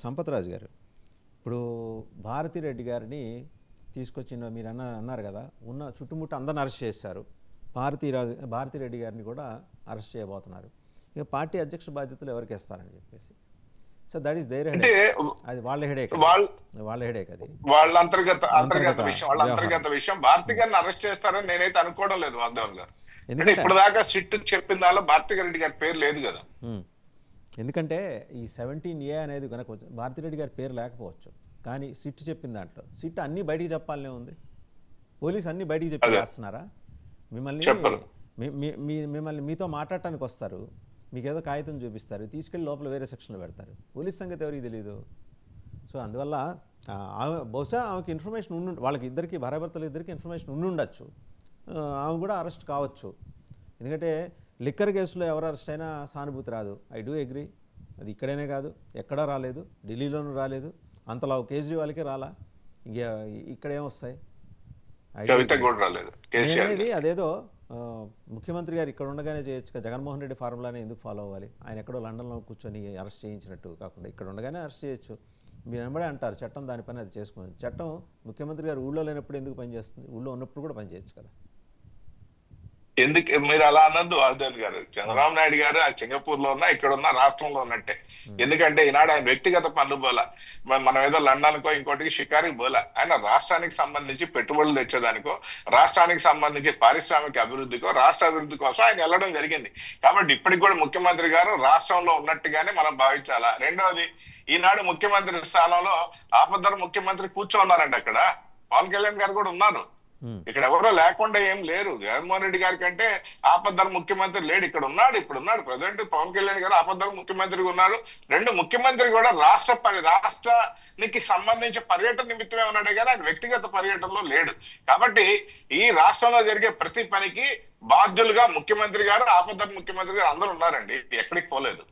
సంపత్రాజు గారు, ఇప్పుడు భారతిరెడ్డి గారిని తీసుకొచ్చిన మీరు అన్నారు కదా, ఉన్న చుట్టుముట్టు అందరిని అరెస్ట్ చేశారు. భారతిరెడ్డి గారిని కూడా అరెస్ట్ చేయబోతున్నారు. ఇక పార్టీ అధ్యక్ష బాధ్యతలు ఎవరికి ఇస్తారని చెప్పేసి. So that is their headache. అది వాళ్ళ హెడేక్, వాళ్ళ హెడేక్. అది వాళ్ళ అంతర్గత విషయం. భారతి గారిని అరెస్ట్ చేస్తారని నేనైతే అనుకోవడం లేదు వాగ్దేవన్ గారు. ఎందుకంటే ఇప్పుడు దాకా సిట్ చెప్పిన దానిలో భారతి రెడ్డి గారి పేరు లేదు కదా. ఎందుకంటే ఈ 17A అనేది కనుక భారతిరెడ్డి గారి పేరు లేకపోవచ్చు, కానీ సిట్ చెప్పిన దాంట్లో సిట్ అన్నీ బయటికి చెప్పాలనే ఉంది. పోలీసు అన్నీ బయటికి చెప్పి చేస్తున్నారా? మిమ్మల్ని మీతో మాట్లాడటానికి వస్తారు, మీకు ఏదో కాగితం చూపిస్తారు, తీసుకెళ్ళి లోపల వేరే సెక్షన్లో పెడతారు. పోలీస్ సంగతి ఎవరికి తెలియదు. సో అందువల్ల ఆమె బహుశా ఆమెకి ఇన్ఫర్మేషన్ వాళ్ళకి ఇద్దరికి భార్యాభర్తలు ఇద్దరికి ఇన్ఫర్మేషన్ ఉండొచ్చు. ఆమె కూడా అరెస్ట్ కావచ్చు. ఎందుకంటే లిక్కర్ కేసులో ఎవరు అరెస్ట్ అయినా సానుభూతి రాదు. I do agree. అది ఇక్కడనే కాదు, ఎక్కడా రాలేదు, ఢిల్లీలోనూ రాలేదు, అంతలా కేజ్రీవాల్కే రాలా, ఇంకా ఇక్కడ ఏమొస్తాయి? అనేది అదేదో ముఖ్యమంత్రి గారు ఇక్కడ ఉండగానే చేయొచ్చు. జగన్మోహన్ రెడ్డి ఫార్ములానే ఎందుకు ఫాలో అవ్వాలి? ఆయన ఎక్కడో లండన్లో కూర్చొని అరెస్ట్ చేయించినట్టు కాకుండా ఇక్కడ ఉండగానే అరెస్ట్ చేయొచ్చు. మీరు వెంబడే అంటారు చట్టం దాని పని అది చేసుకుని. చట్టం ముఖ్యమంత్రి గారు ఊళ్ళో లేనప్పుడు ఎందుకు పనిచేస్తుంది? ఊళ్ళో ఉన్నప్పుడు కూడా పనిచేయచ్చు కదా. ఎందుకు మీరు అలా అన్నది వాసుదేవ్ గారు? చంద్రబాబు నాయుడు గారు ఆ సింగపూర్ లో ఉన్నా ఇక్కడ ఉన్న రాష్ట్రంలో ఉన్నట్టే. ఎందుకంటే ఈనాడు ఆయన వ్యక్తిగత పనులు పోలా, మనం ఏదో లండన్కో ఇంకోటికి షికారికి పోలా. ఆయన రాష్ట్రానికి సంబంధించి పెట్టుబడులు తెచ్చేదానికో, రాష్ట్రానికి సంబంధించి పారిశ్రామిక అభివృద్ధికో, రాష్ట్ర అభివృద్ధి కోసం ఆయన వెళ్ళడం జరిగింది. కాబట్టి ఇప్పటికి కూడా ముఖ్యమంత్రి గారు రాష్ట్రంలో ఉన్నట్టుగానే మనం భావించాలా. రెండవది, ఈనాడు ముఖ్యమంత్రి స్థానంలో ఆపద్ధర ముఖ్యమంత్రి కూర్చోన్నారండి. అక్కడ పవన్ కళ్యాణ్ గారు కూడా ఉన్నారు. ఇక్కడ ఎవరో లేకుండా ఏం లేరు. జగన్మోహన్ రెడ్డి గారి కంటే ఆపద్ధర ముఖ్యమంత్రి లేడు. ఇక్కడ ఉన్నాడు, ఇప్పుడు ఉన్నాడు ప్రజెంట్ పవన్ కళ్యాణ్ గారు ఆపద్ధర ముఖ్యమంత్రిగా ఉన్నాడు. రెండు ముఖ్యమంత్రి కూడా రాష్ట్రానికి సంబంధించి పర్యటన నిమిత్తమే ఉన్నాడే కానీ ఆయన వ్యక్తిగత పర్యటనలో లేడు. కాబట్టి ఈ రాష్ట్రంలో జరిగే ప్రతి పనికి బాధ్యులుగా ముఖ్యమంత్రి గారు, ఆపద్ధర ముఖ్యమంత్రి గారు అందరూ ఉన్నారండి. ఎక్కడికి పోలేదు.